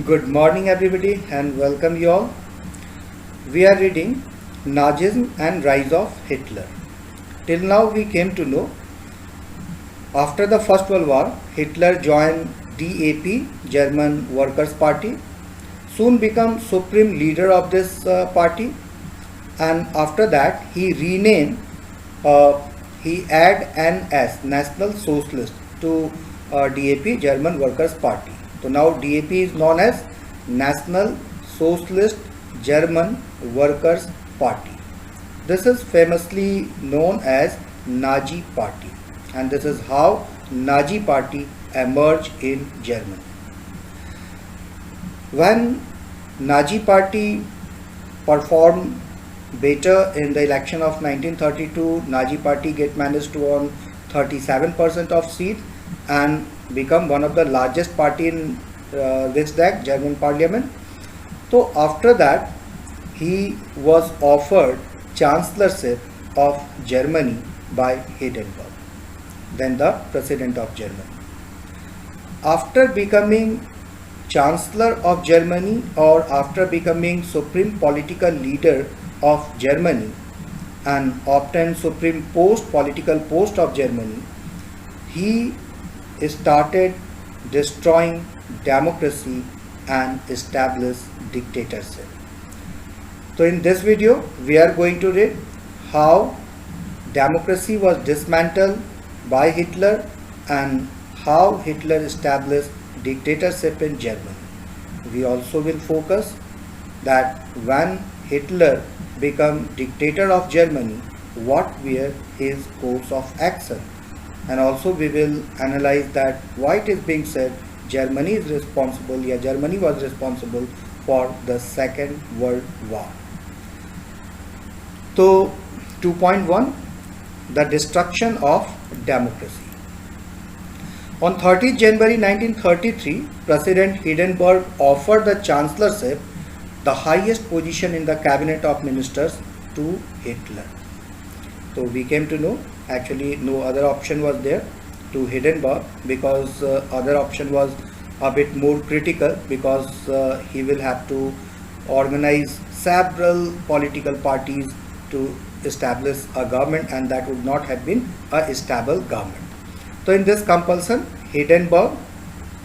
Good morning, everybody, and welcome you all. We are reading Nazism and Rise of Hitler. Till now, we came to know after the First World War, Hitler joined DAP, German Workers' Party, soon become supreme leader of this party, and after that, he renamed, he add NS, National Socialist, to DAP, German Workers' Party. So now DAP is known as National Socialist German Workers' Party. This is famously known as Nazi Party, and this is how Nazi Party emerged in Germany. When Nazi Party performed better in the election of 1932, Nazi Party managed to win 37% of seats and become one of the largest party in Riksdag, German parliament. So after that, he was offered chancellorship of Germany by Hindenburg, then the president of Germany. After becoming chancellor of Germany, or after becoming supreme political leader of Germany and obtained supreme political post of Germany, he started destroying democracy and established dictatorship. So in this video, we are going to read how democracy was dismantled by Hitler and how Hitler established dictatorship in Germany. We also will focus that when Hitler became dictator of Germany, what were his course of action, and also we will analyze that why it is being said Germany was responsible for the Second World War. So 2.1, the destruction of democracy. On 30 January 1933, President Hindenburg offered the chancellorship, the highest position in the cabinet of ministers, to Hitler. So we came to know actually no other option was there to Hindenburg, because other option was a bit more critical, because he will have to organize several political parties to establish a government, and that would not have been a stable government. So in this compulsion, Hindenburg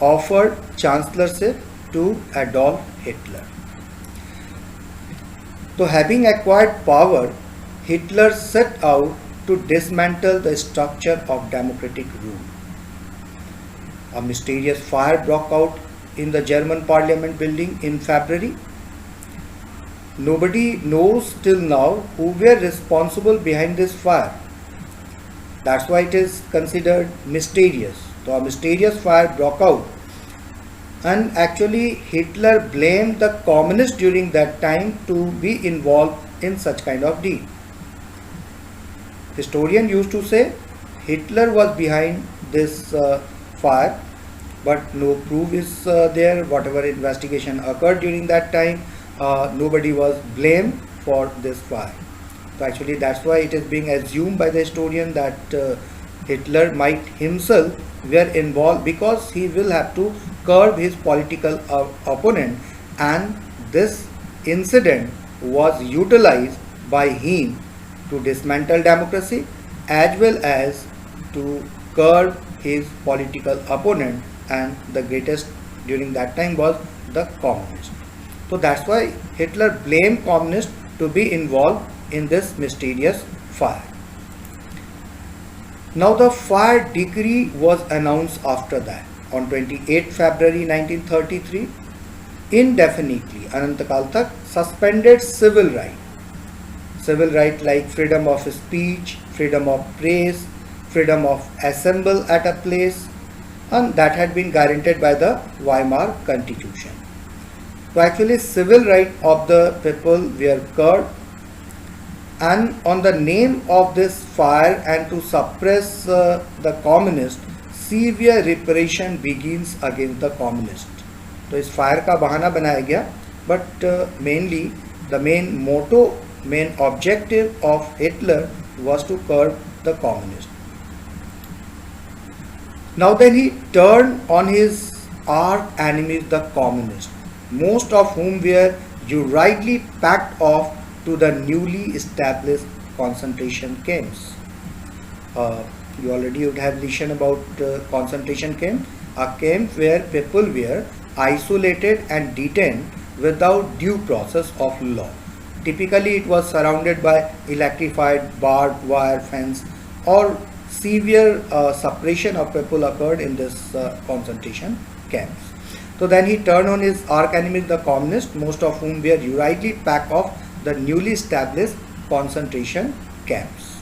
offered chancellorship to Adolf Hitler. So having acquired power, Hitler set out to dismantle the structure of democratic rule. A mysterious fire broke out in the German parliament building in February. Nobody knows till now who were responsible behind this fire. That's why it is considered mysterious. So a mysterious fire broke out, and actually Hitler blamed the communists during that time to be involved in such kind of deed. Historian used to say Hitler was behind this fire, but no proof is there. Whatever investigation occurred during that time, nobody was blamed for this fire. So actually that's why it is being assumed by the historian that Hitler might himself were involved, because he will have to curb his political opponent, and this incident was utilized by him to dismantle democracy as well as to curb his political opponent, and the greatest during that time was the communist. So that's why Hitler blamed communists to be involved in this mysterious fire. Now the fire decree was announced after that on 28 February 1933, indefinitely Anantakal tak suspended civil right like freedom of speech, freedom of press, freedom of assemble at a place, and that had been guaranteed by the Weimar Constitution. So actually civil right of the people were curbed, and on the name of this fire and to suppress the communists, severe repression begins against the communists. तो इस fire का बहाना बनाया गया, but mainly the main motto, main objective of Hitler was to curb the communists. Now then he turned on his arch enemies, the communists. most of whom were hurriedly packed off to the newly established concentration camps. You already would have listened about concentration camp, a camp where people were isolated and detained without due process of law. Typically, it was surrounded by electrified barbed wire fence, or severe suppression of people occurred in this concentration camps. So then he turned on his arch enemies, the communists, most of whom were hurriedly packed off the newly established concentration camps.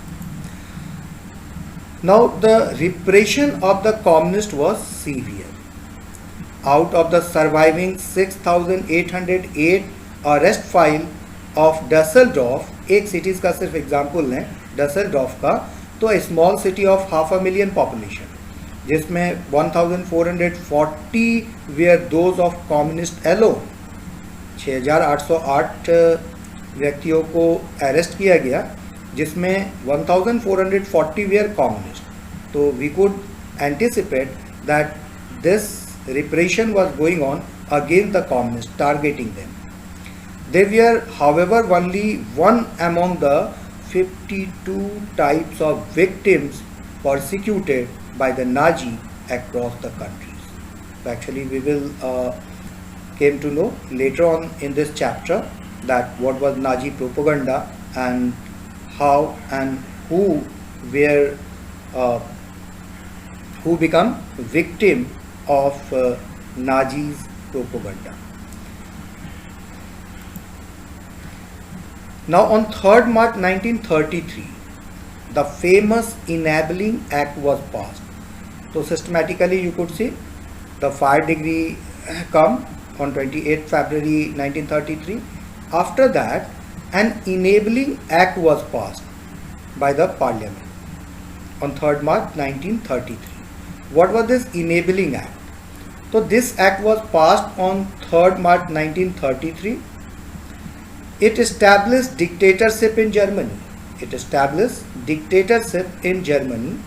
Now the repression of the communists was severe. Out of the surviving 6,808 arrest file of Dusseldorf, एक cities का सिर्फ example लें Dusseldorf का, तो a small city of 500,000 population, जिसमें 1,440 were those of communist alone. 6,808 व्यक्तियों को arrest किया गया, जिसमें 1,440 were communist. So we could anticipate that this repression was going on against the communists, targeting them. They were, however, only one among the 52 types of victims persecuted by the Nazi across the countries. So actually we will came to know later on in this chapter that what was Nazi propaganda and how and who were who become victim of Nazis propaganda. Now on 3rd March 1933, the famous Enabling Act was passed. So systematically you could see the 5 degree come on 28th February 1933. After that, an Enabling Act was passed by the Parliament on 3rd March 1933. What was this Enabling Act? So this act was passed on 3rd March 1933. It established dictatorship in Germany. It established dictatorship in Germany.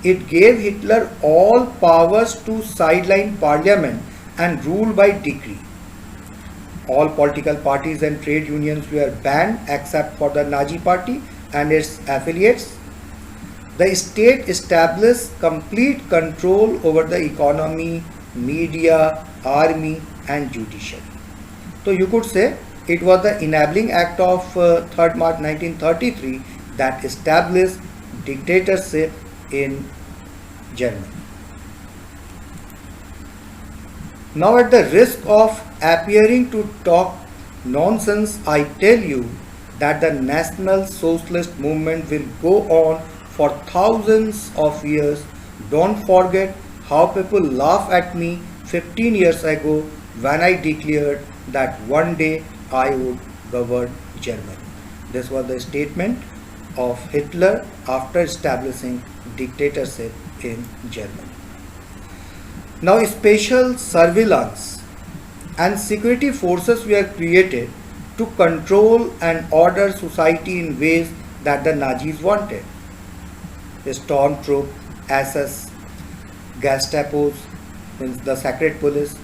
It gave Hitler all powers to sideline parliament and rule by decree. All political parties and trade unions were banned except for the Nazi Party and its affiliates. The state established complete control over the economy, media, army and judiciary. So you could say it was the Enabling Act of 3rd March 1933 that established dictatorship in Germany. Now at the risk of appearing to talk nonsense, I tell you that the National Socialist movement will go on for thousands of years. Don't forget how people laughed at me 15 years ago when I declared that one day I would govern Germany. This was the statement of Hitler after establishing dictatorship in Germany. Now special surveillance and security forces were created to control and order society in ways that the Nazis wanted. The Stormtroop, SS, Gestapos, means the secret police.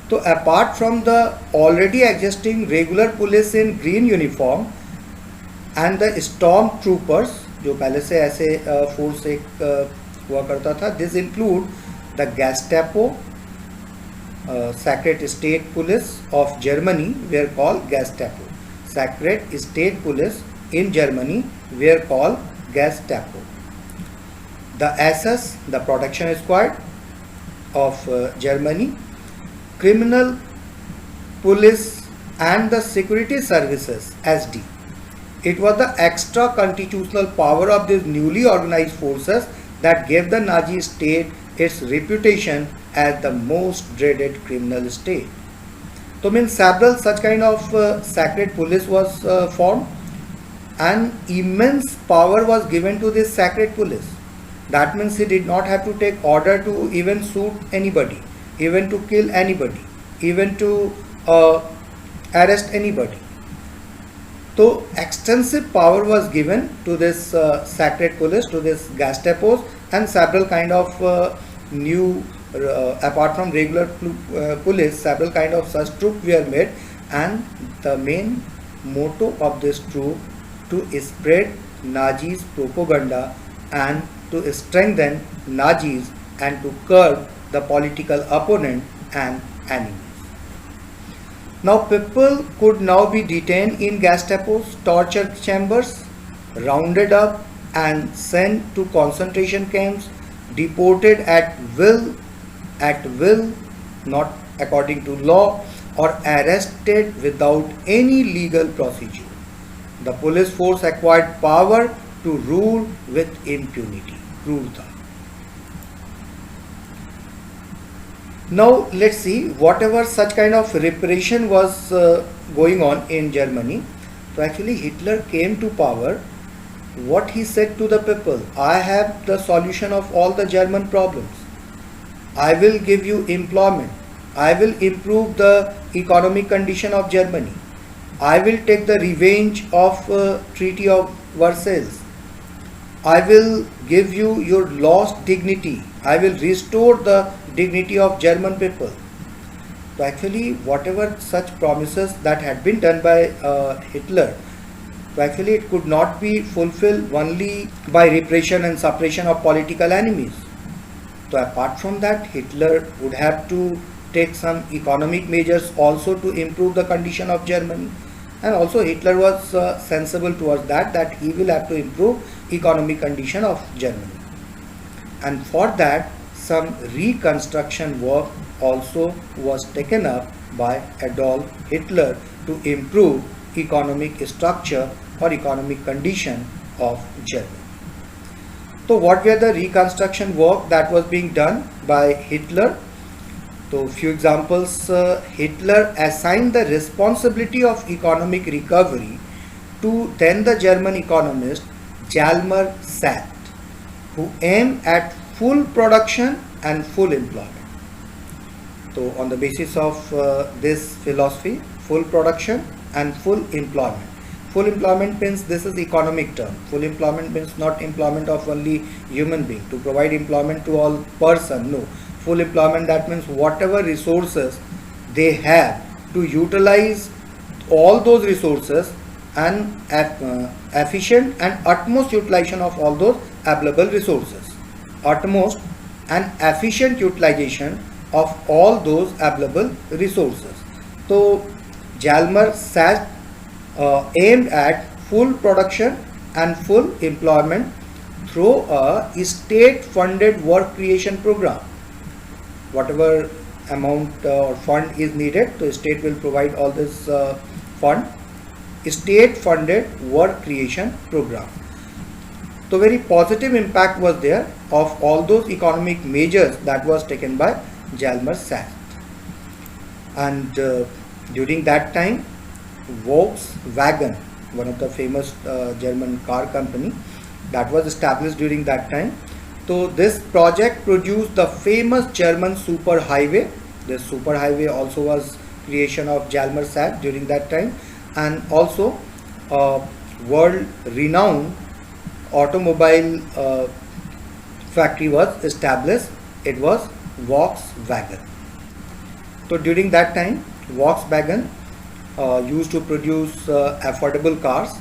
So apart from the already existing regular police in green uniform and the stormtroopers, जो पहले से ऐसे force एक हुआ करता था, this include the Gestapo, Secret State Police of Germany were called Gestapo. Secret State Police in Germany were called Gestapo. The SS, the Protection Squad of Germany, Criminal Police and the Security Services SD. It was the extra constitutional power of these newly organized forces that gave the Nazi state its reputation as the most dreaded criminal state. So means several such kind of secret police was formed, and immense power was given to this secret police. That means he did not have to take order to even shoot anybody, even to kill anybody, even to arrest anybody. So extensive power was given to this secret police, to this Gestapos, and several kind of new apart from regular police, several kind of such troops were made, and the main motto of this troop to spread Nazis propaganda and to strengthen Nazis and to curb the political opponent and enemies. Now people could now be detained in Gestapo's torture chambers, rounded up and sent to concentration camps, deported at will, not according to law, or arrested without any legal procedure. The police force acquired power to rule with impunity. Rule tha. Now let's see whatever such kind of repression was going on in Germany. So actually Hitler came to power. What he said to the people, I have the solution of all the German problems. I will give you employment. I will improve the economic condition of Germany. I will take the revenge of Treaty of Versailles. I will give you your lost dignity. I will restore the dignity of German people. So actually whatever such promises that had been done by Hitler, so actually it could not be fulfilled only by repression and suppression of political enemies. So apart from that, Hitler would have to take some economic measures also to improve the condition of Germany. And also Hitler was sensible towards that he will have to improve economic condition of Germany. And for that, some reconstruction work also was taken up by Adolf Hitler to improve economic structure or economic condition of Germany. So what were the reconstruction work that was being done by Hitler? So few examples, Hitler assigned the responsibility of economic recovery to then the German economist Hjalmar Schacht, who aimed at full production and full employment. So on the basis of this philosophy, full production and full employment. Full employment means this is economic term. Full employment means not employment of only human being, to provide employment to all person, no. Full employment, that means whatever resources they have, to utilize all those resources and efficient and utmost utilization of all those available resources. Utmost and efficient utilization of all those available resources. So Hjalmar Schacht aimed at full production and full employment through a state-funded work creation program. Whatever amount or fund is needed, the state will provide all this fund. State-funded work creation program. So very positive impact was there of all those economic measures that was taken by Hjalmar Schacht. And during that time, Volkswagen, one of the famous German car company, that was established during that time. So this project produced the famous German superhighway. This superhighway also was creation of Hjalmar Schacht during that time, and also world renowned automobile factory was established. It was Volkswagen. So during that time, Volkswagen used to produce affordable cars,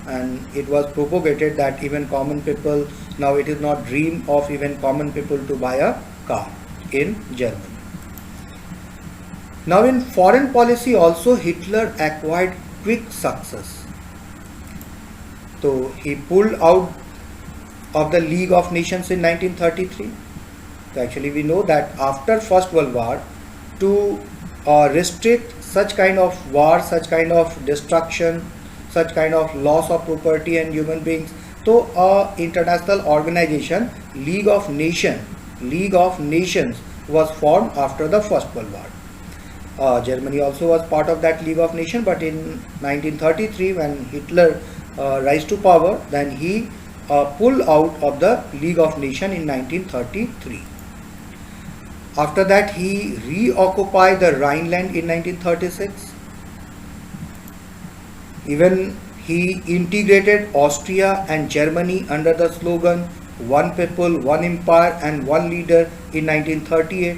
and it was propagated that even common people, now it is not dream of even common people to buy a car in Germany. Now in foreign policy also, Hitler acquired quick success. So he pulled out of the League of Nations in 1933. So actually we know that after First World War, to restrict such kind of war, such kind of destruction, such kind of loss of property and human beings, so international organization, League of Nations was formed after the First World War. Germany also was part of that League of Nations, but in 1933 when Hitler rise to power, then he pulled out of the League of Nations in 1933. After that, he reoccupied the Rhineland in 1936. Even he integrated Austria and Germany under the slogan one people, one empire and one leader in 1938.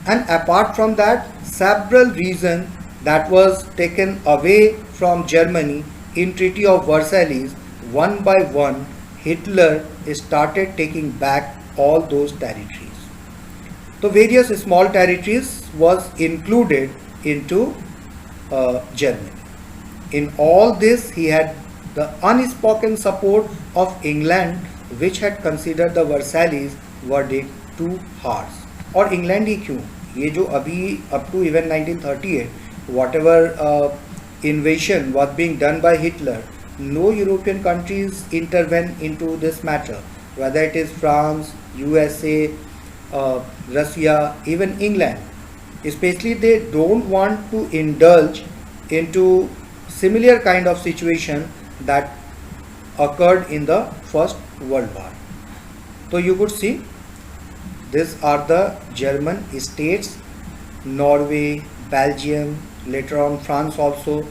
And apart from that, several reasons that was taken away from Germany in Treaty of Versailles, one by one Hitler started taking back all those territories. So various small territories was included into Germany. In all this, he had the unspoken support of England, which had considered the Versailles verdict too harsh. और England ही क्यों, ये जो अभी up to even 1938 whatever invasion was being done by Hitler, no European countries intervene into this matter, whether it is France, USA, Russia, even England. Especially they don't want to indulge into similar kind of situation that occurred in the First World War. So you could see these are the German states: Norway, Belgium, later on France also,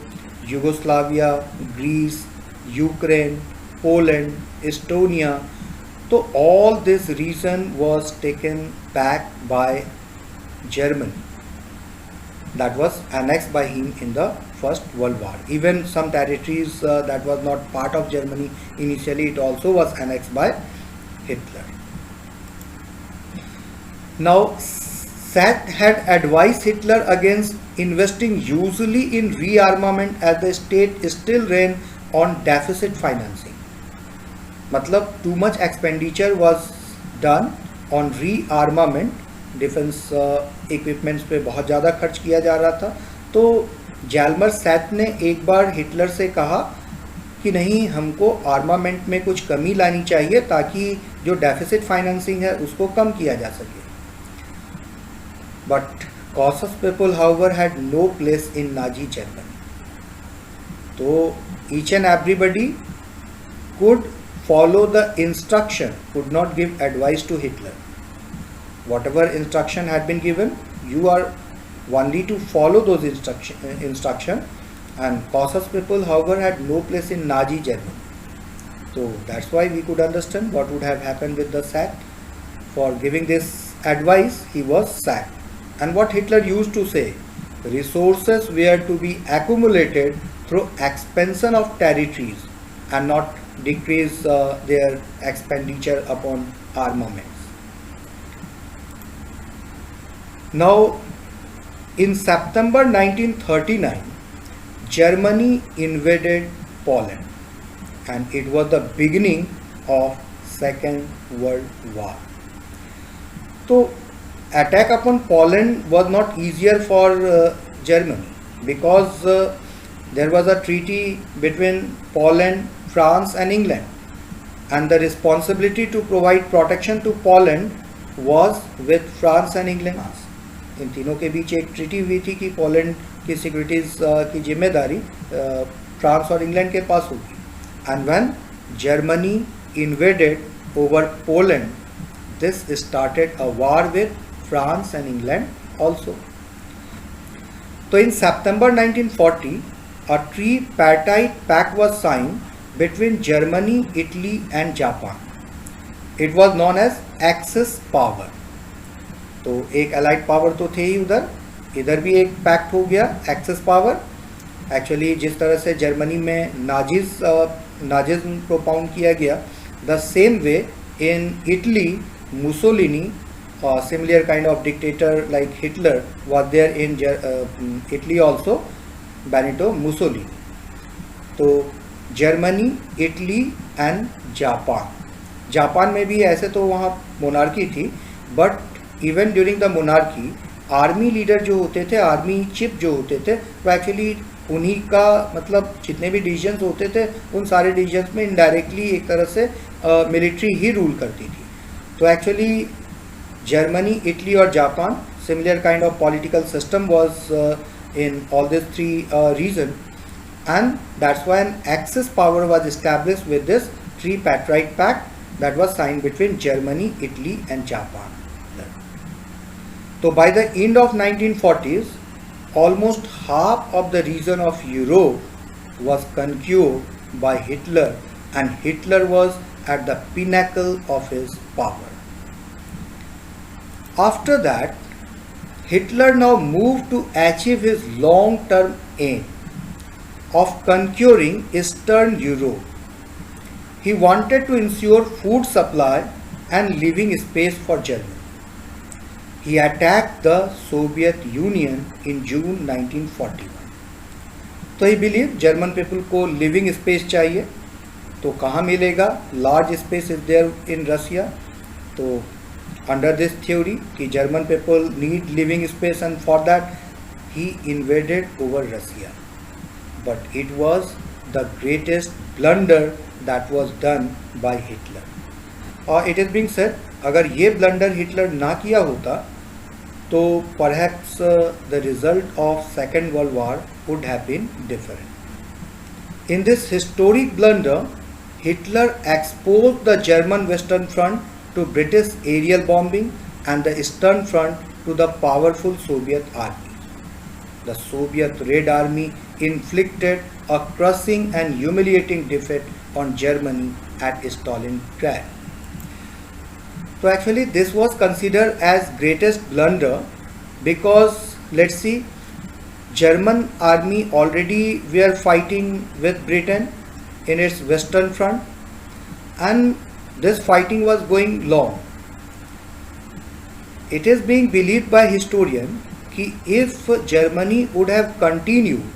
Yugoslavia, Greece, Ukraine, Poland, Estonia. So all this region was taken back by Germany, that was annexed by him in the First World War. Even some territories that was not part of Germany initially, it also was annexed by Hitler. Now, Sack had advised Hitler against investing usually in rearmament as the state still ran on deficit financing. मतलब too much expenditure was done on rearmament, defence equipments पे बहुत ज़्यादा खर्च किया जा रहा था. तो जैल्मर सैथ ने एक बार हिटलर से कहा कि नहीं, हमको आर्मामेंट में कुछ कमी लानी चाहिए ताकि जो डेफिसिट फाइनेंसिंग है उसको कम किया जा सके. But cautious people however had no place in Nazi Germany. So each and everybody could follow the instruction, could not give advice to Hitler. Whatever instruction had been given, you are only to follow those instruction, and cautious people however had no place in Nazi Germany. So that's why we could understand what would have happened with the Sack. For giving this advice, he was sacked. And what Hitler used to say, resources were to be accumulated through expansion of territories and not decrease their expenditure upon armaments. Now, in September 1939, Germany invaded Poland, and it was the beginning of Second World War. So, attack upon Poland was not easier for Germany, because there was a treaty between Poland, France and England, and the responsibility to provide protection to Poland was with France and England. इन तीनों के बीच एक treaty हुई थी कि Poland की securities की जिम्मेदारी France और इंग्लैंड के पास होगी. And when Germany invaded over Poland, this started a war with France and England also. So in September 1940, a tripartite pact was signed between Germany, Italy and Japan. It was known as Axis power. तो एक allied power तो थे ही उधर, इधर भी एक pact हो गया, एक्सेस पावर. एक्चुअली जिस तरह से जर्मनी में नाजिज्म प्रोपाउंड किया गया, the same way in Italy Mussolini, similar kind of dictator like Hitler was there in Italy also, Benito Mussolini. तो जर्मनी, इटली एंड जापान में भी ऐसे तो वहाँ मोनार्की थी, but even during the monarchy army leader जो होते थे, आर्मी चीफ जो होते थे, वो एक्चुअली उन्हीं का, मतलब जितने भी डिवीजन्स होते थे उन सारे डिवीजन्स में इनडायरेक्टली एक तरह से मिलिट्री ही रूल करती थी. तो actually Germany, Italy or Japan, similar kind of political system was in all these three regions, and that's why an Axis power was established with this tripartite pact that was signed between Germany, Italy and Japan. So by the end of 1940s, almost half of the region of Europe was conquered by Hitler, and Hitler was at the pinnacle of his power. After that, Hitler now moved to achieve his long-term aim of conquering Eastern Europe. He wanted to ensure food supply and living space for Germany. He attacked the Soviet Union in June 1941. तो he believe German people को living space चाहिए, तो कहाँ मिलेगा? Large space is there in Russia. तो under this theory कि German people need living space and for that he invaded over Russia. But it was the greatest blunder that was done by Hitler. और it is being said, अगर ये blunder Hitler ना किया होता तो perhaps the result of Second World War would have been different. In this historic blunder, Hitler exposed the German Western Front to British aerial bombing and the Eastern Front to the powerful Soviet army. The Soviet Red Army inflicted a crushing and humiliating defeat on Germany at Stalingrad. So actually this was considered as greatest blunder because, let's see, German army already were fighting with Britain in its Western Front, and this fighting was going long. It is being believed by historians कि if Germany would have continued,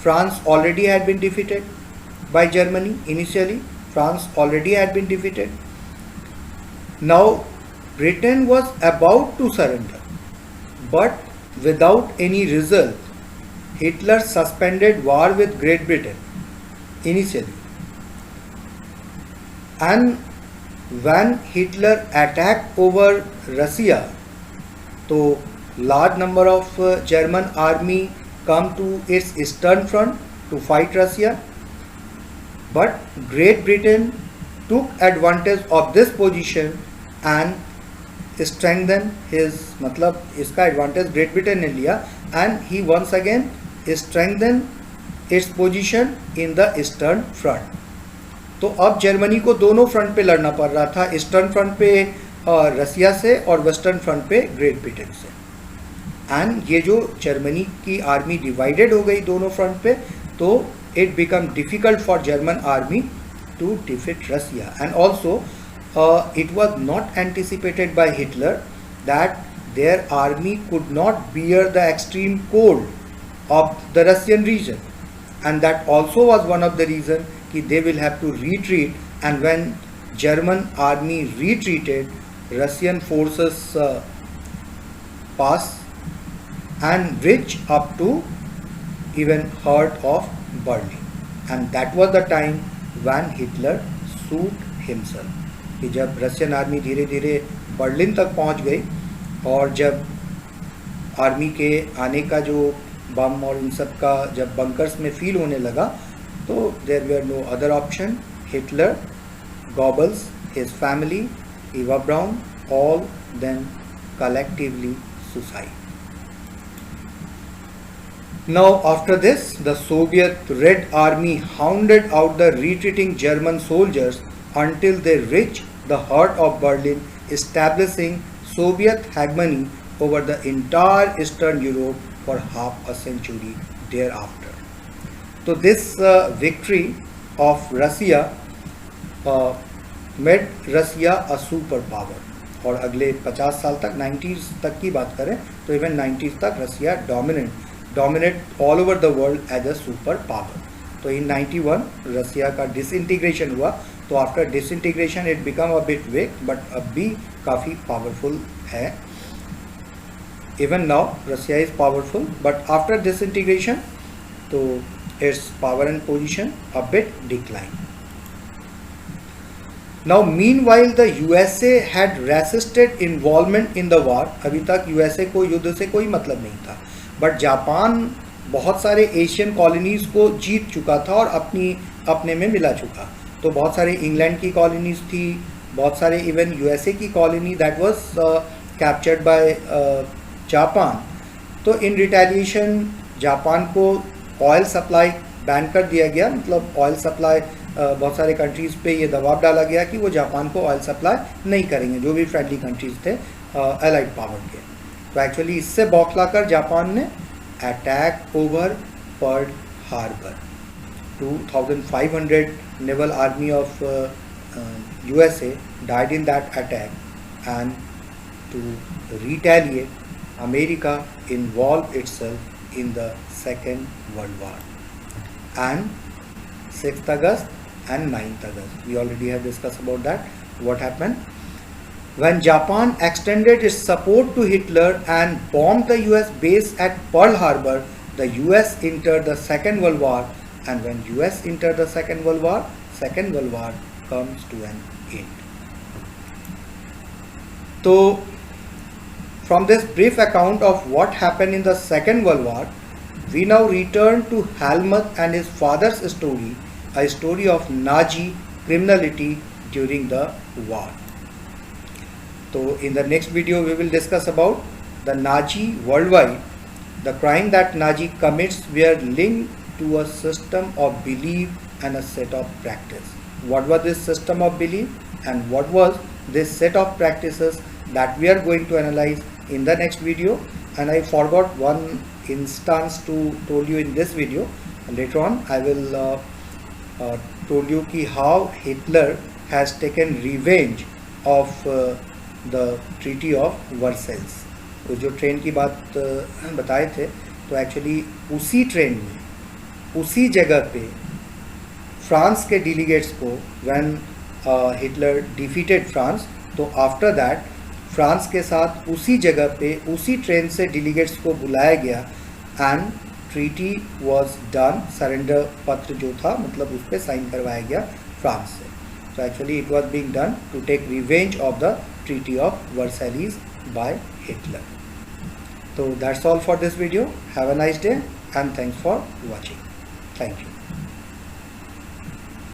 France already had been defeated by Germany initially. France already had been defeated. Now Britain was about to surrender, but without any result. Hitler suspended war with Great Britain initially, and when Hitler attacked over Russia, so large number of German army come to its eastern front to fight Russia, but Great Britain took advantage of this position and strengthen his, मतलब इसका advantage great Britain ने लिया, and he once again strengthen its position in the eastern front. तो अब Germany को दोनों front पे लड़ना पड़ रहा था, ईस्टर्न फ्रंट पे रसिया से और वेस्टर्न फ्रंट पे ग्रेट ब्रिटेन से. एंड ये जो जर्मनी की आर्मी डिवाइडेड हो गई दोनों फ्रंट पे, तो it become difficult for German army to defeat Russia. And also it was not anticipated by Hitler that their army could not bear the extreme cold of the Russian region, and that also was one of the reasons that they will have to retreat. And when German army retreated, Russian forces pass and reach up to even heart of Berlin, and that was the time when Hitler shoot himself. कि जब Russian army धीरे धीरे Berlin तक पहुंच गई और जब army के आने का जो बम और इन सब का जब बंकर्स में फील होने लगा, तो there were no other option. Hitler, Goebbels, his family, Eva Braun, all then collectively suicide. Now after this, the Soviet Red Army hounded out the retreating German soldiers until they reached the heart of Berlin, establishing Soviet hegemony over the entire Eastern Europe for half a century thereafter. So this victory of Russia made Russia a superpower. और अगले 50 साल तक, 90s तक की बात करें तो even 90s तक Russia dominate all over the world as a super power. तो इन 91 रसिया का डिसइंटीग्रेशन हुआ, तो after disintegration it become a bit weak, but अब भी काफ़ी पावरफुल है. Even now Russia is powerful, but after disintegration तो it's power and position a bit decline. Now meanwhile the USA had resisted involvement in the war. अभी तक USA को युद्ध से कोई मतलब नहीं था, बट जापान बहुत सारे एशियन कॉलोनीज़ को जीत चुका था और अपने में मिला चुका. तो बहुत सारे इंग्लैंड की कॉलोनीज़ थी, बहुत सारे इवन यूएसए की colony that was captured by Japan. तो इन रिटेलिएशन जापान को ऑयल सप्लाई बैन कर दिया गया, मतलब ऑयल सप्लाई बहुत सारे कंट्रीज़ पे ये दबाव डाला गया कि वो जापान को ऑयल सप्लाई नहीं करेंगे, जो भी फ्रेंडली कंट्रीज़ थे एलाइड पावर के। तो एक्चुअली इससे बौखलाकर जापान ने attack over Pearl Harbor, 2500 naval army of USA died in that attack, and to retaliate, America involved itself in the Second World War. And 6th August and 9th August, we already have discussed about that. What happened? When Japan extended its support to Hitler and bombed the US base at Pearl Harbor, the US entered the Second World War, and when US entered the Second World War comes to an end. So, from this brief account of what happened in the Second World War, we now return to Helmuth and his father's story, a story of Nazi criminality during the war. So in the next video we will discuss about the Nazi worldwide. The crime that Nazi commits were linked to a system of belief and a set of practice. What was this system of belief and what was this set of practices that we are going to analyze in the next video. And I forgot one instance to told you in this video. Later on I will told you ki how Hitler has taken revenge of the Treaty of Versailles. तो जो train की बात बताए थे, तो actually उसी train में उसी जगह पे फ्रांस के डेलीगेट्स को व्हेन हिटलर डिफीटेड फ्रांस, तो आफ्टर दैट फ्रांस के साथ उसी जगह पे उसी ट्रेन से डेलीगेट्स को बुलाया गया and treaty was done, surrender पत्र जो था मतलब उस पर साइन करवाया गया फ्रांस से. So actually it was being done to take revenge of the Treaty of Versailles by Hitler. So that's all for this video. Have a nice day and thanks for watching. Thank you.